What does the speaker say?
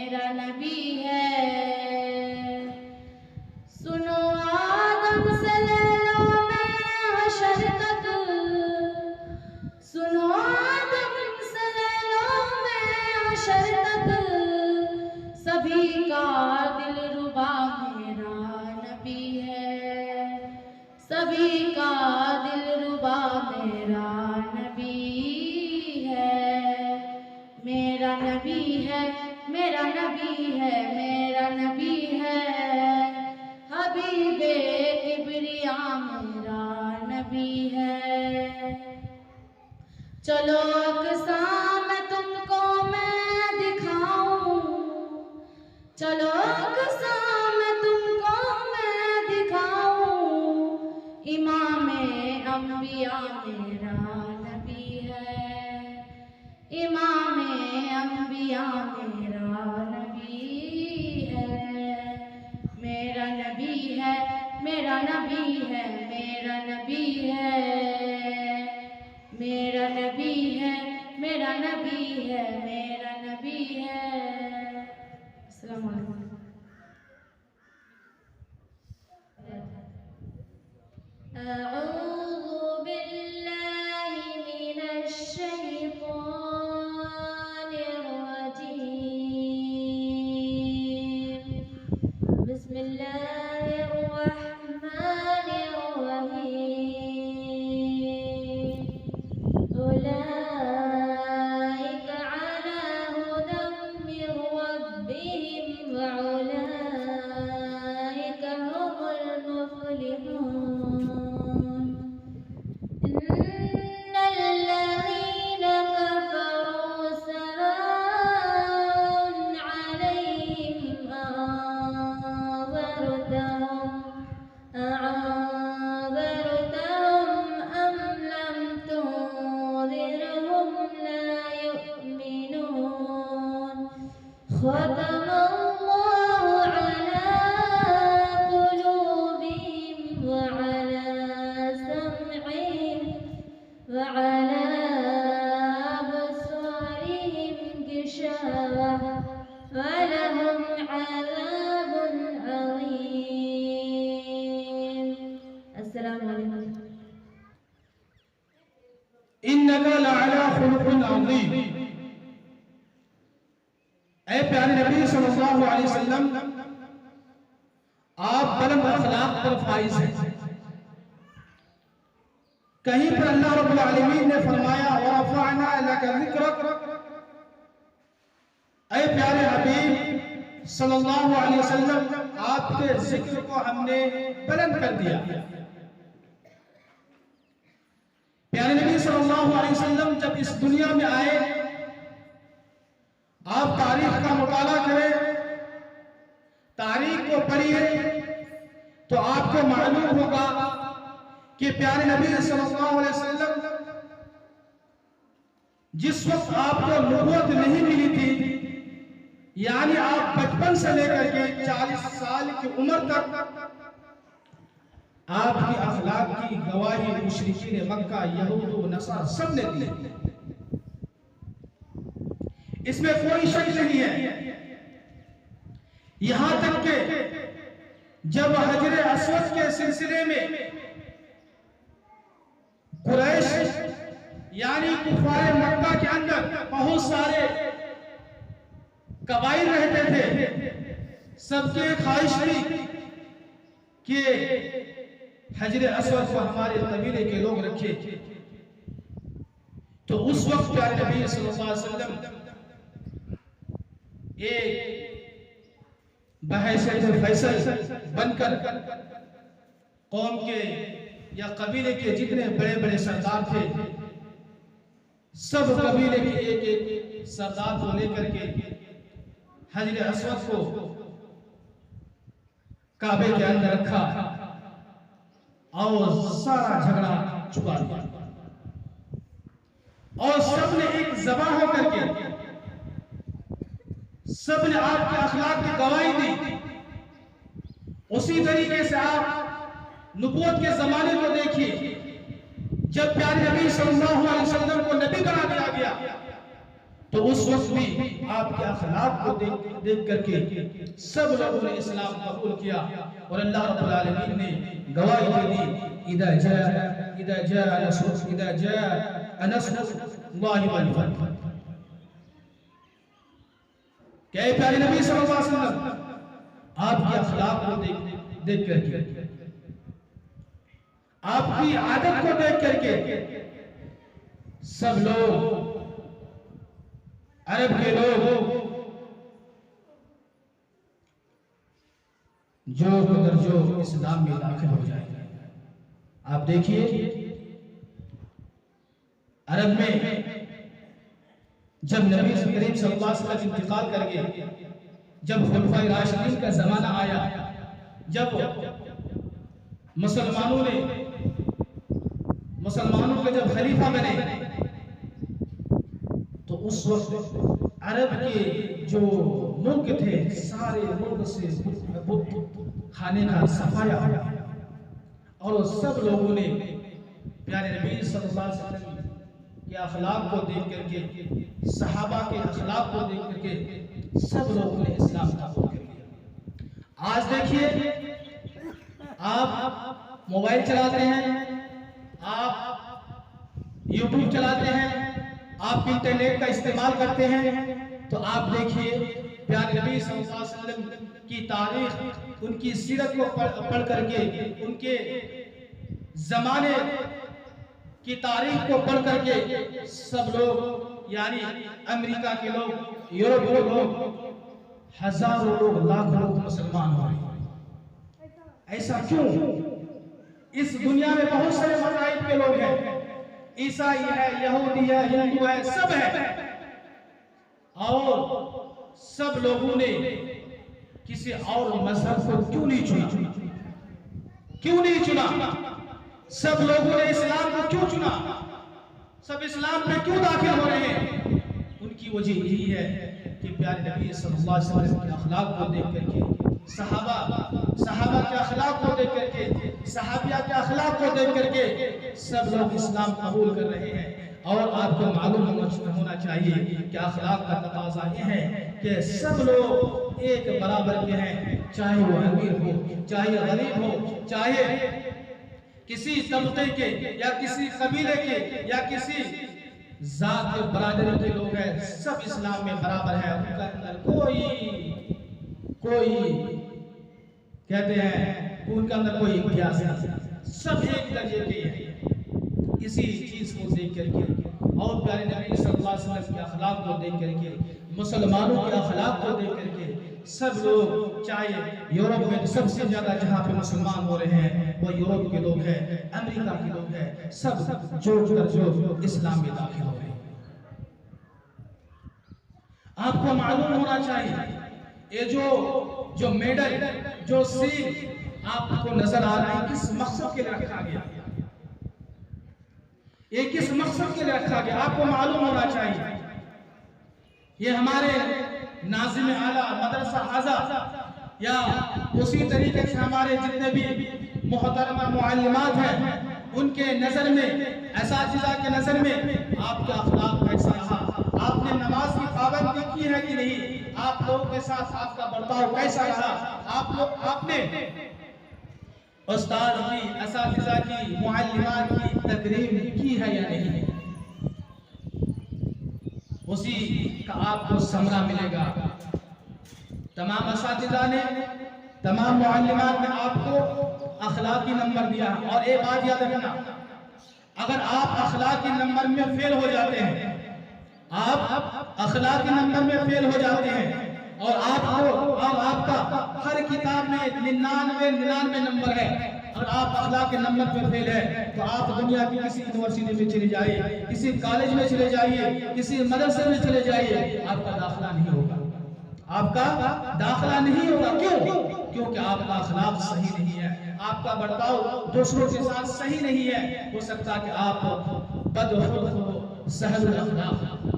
मेरा नबी है। सुनो आदम से ले लो मैं हशर तक, सुनो आदम से ले लो मैं हशर तक, सभी का दिलरुबा मेरा नबी है, सभी का दिलरुबा मेरा नबी है। मेरा नबी है, मेरा नबी है, मेरा नबी है, हबीबे किबरिया मेरा नबी है। चलो अक़सा में तुमको मैं दिखाऊं, चलो अक़सा में तुमको मैं दिखाऊं, इमामे अंबिया मेरा नबी है, इमामे अंबिया मेरा नबी है। मेरा नबी है, मेरा नबी है, मेरा नबी है, मेरा नबी है, मेरा नबी है, मेरा नबी है। अस्सलाम वालेकुम। अऊज़ु बिल्लाहि मिनश शैतानिर रजीम। बिस्मिल्लाहिर रहमानिर रहीम। उलाइका अला हुदम मिर रब्बिहिम व उलाइका हुमुल मुफ्लिहून। इन्नल्लज़ीन कफ़रू सवाउन अलैहिम अअंज़रतहुम अम लम तुंज़िरहुम ला युमिनून। ख़तमल्लाहु अला क़ुलूबिहिम व अला समइहिम व अला अबसारिहिम गिशावह व लहुम अज़ाबुन अज़ीम। अस्सलामु अलैकुम। इन्नका लअला खुलुक़िन अज़ीम। ऐ प्यारे नबी सल्लल्लाहु अलैहि वसल्लम, आप बुलंद अखलाक पर फाइज हैं। कहीं पर अल्लाह रब्बुल आलमीन ने फरमाया व रफ़अना लका ज़िक्रक। ऐ प्यारे हबीब सल्लल्लाहु अलैहि वसल्लम, आपके जिक्र को हमने बुलंद कर दिया। प्यारे नबी सल्लल्लाहु अलैहि वसल्लम जब इस दुनिया में आए, आप तारीख का मुताला करें, तारीख को पढ़िए तो आपको मालूम होगा कि प्यारे नबी सल्लल्लाहु अलैहि वसल्लम जिस वक्त आपको नबूवत नहीं मिली थी, यानी आप बचपन से लेकर के 40 साल की उम्र तक आपकी अखलाक की गवाही मुशरिकीन मक्का, यहूद व नसरा सब ने दी। इसमें कोई शक नहीं है। यहां तक के जब हजरे अस्वद के सिलसिले में कुरैश यानी कुफारे मक्का के अंदर बहुत सारे कबाइल रहते थे, सबके ख्वाहिश थी कि हजरे अस्वद को हमारे कबीले के लोग रखे। तो उस वक्त प्यारे नबी सल्लल्लाहु अलैहि वसल्लम एक बहैसियत फैसल बनकर कौम के या कबीले के जितने बड़े बड़े सरदार थे, सब कबीले के एक एक सरदार को लेकर के हजरे अस्वद को काबे के अंदर रखा और सारा झगड़ा छुपा दिया और सबने एक ज़बान होकर के सबने आपके अखलाक की गवाही दी। उसी तरीके से आप नबूवत के जमाने को देखिए, जब प्यारे नबी सल्लल्लाहु अलैहि वसल्लम को नबी बना दिया गया तो तो उस वक्त भी आपके अखलाक को देख करके सब लोगों ने इस्लाम कबूल किया और अल्लाह रब्बुल आलमीन ने गवाही दे दी, इदा जा नस्रुल्लाहि वल फतह। क्या प्यारे नबी सल्लल्लाहु अलैहि वसल्लम आपके अखलाक को देख करके, आपकी आदत को देख करके सब लोग, अरब के लोग जो इस्लाम में दाखिल हो जाएंगे। आप देखिए अरब में जब नबी करीम सल्लल्लाहु अलैहि वसल्लम इंतकाल कर गए, जब खुलफाए राशिदीन का जमाना आया, जब मुसलमानों के जब खलीफा बने, तो उस वक्त अरब के जो मुल्क थे सारे मुल्क से खाने का सफाया और सब लोगों ने प्यारे नबी सल्लल्लाहु अलैहि वसल्लम के अखलाक को देख करके, सहाबा के अखलाक को देख करके सब लोगों ने इस्लाम कबूल कर लिया। आज देखिए आप मोबाइल चलाते हैं, आप यूट्यूब चलाते हैं, आप इंटरनेट का इस्तेमाल करते हैं, तो आप देखिए प्यारे नबी सल्लल्लाहु अलैहि वसल्लम की तारीख, उनकी सीरत को पढ़ करके, उनके जमाने की तारीख को पढ़ करके सब लोग, यानी अमेरिका के लोग, यूरोप के लोग, हजारों लोग, लाखों लोग मुसलमान हो रहे हैं। ऐसा क्यों? इस दुनिया में बहुत सारे मज़ाहिब के लोग हैं, ईसाई है, यहूदी है, हिंदू है, सब है, और सब लोगों ने किसी और मजहब को क्यों नहीं चुना? क्यों नहीं चुना? सब लोगों ने इस्लाम को क्यों चुना? सब इस्लाम में क्यों दाखिल हो रहे हैं? उनकी वजह यही है कि प्यारे नबी सल्लल्लाहु अलैहि वसल्लम के अखलाक को देख करके, सहाबा के अखलाक को देख करके, सहाबिया के अखलाक को देख करके सब लोग इस्लाम कबूल कर रहे हैं। और आपको मालूम होना चाहिए कि अखलाक का तकाज़ा यह है कि सब लोग एक बराबर के हैं, चाहे वो अमीर हो, चाहे गरीब हो, चाहे किसी तबके के या किसी कबीले के या किसी जात बरादरी के लोग हैं, सब इस्लाम में बराबर है। उनका अंदर कोई कहते हैं उनका अंदर कोई इम्तियाज नहीं, सब एक दर्जे के हैं। इसी चीज को देख करके और प्यारे नबी सल्लल्लाहु अलैहि वसल्लम के अखलाक को देख करके, मुसलमानों के अखलाक को देख करके सब लोग, चाहे यूरोप में सबसे ज्यादा जहाँ पे मुसलमान हो रहे हैं वो यूरोप के लोग हैं, अमेरिका के लोग हैं, सब जो इस्लाम में दाखिल हो रहे हैं। आपको मालूम होना चाहिए ये जो मेडल, जो सील आपको नजर आ रहा है, किस मकसद के लिए रखा गया? ये किस मकसद के लिए रखा गया? आपको मालूम होना चाहिए। ये हमारे नाज़िम आला मदरसा आज़ाद या उसी तरीके से हमारे जितने भी मोहतरमा मुअल्लिमात हैं, उनके नजर में, असातिज़ा के नजर में आपका अखलाक कैसा रहा? आपने नमाज की पाबंदी की है कि नहीं? आप लोगों के साथ आपका बर्ताव कैसा रहा? आपने उस्ताद की, असातिज़ा की, मुअल्लिमात की तकरीम की है या नहीं? उसी का आपको समरा मिलेगा। तमाम असातिज़ा ने, तमाम मुअल्लिमात ने आपको अखलाकी नंबर दिया। और एक बात याद रखना, अगर आप अखलाकी नंबर में फेल हो जाते हैं, आप अखलाकी नंबर में फेल हो जाते हैं और आपका हर किताब में 99 नंबर है और आप अखलाक के नंबर पे फेल है, तो आप दुनिया की किसी यूनिवर्सिटी में चले जाइए, किसी कॉलेज में चले जाइए, किसी मदरसे में चले जाइए, आपका दाखिला नहीं होगा। आपका दाखिला नहीं होगा। क्यों? क्योंकि आपका अखलाक सही नहीं है, आपका बर्ताव दूसरों के साथ सही नहीं है। हो सकता है कि आप बदखुल्क हो, सहल अखलाक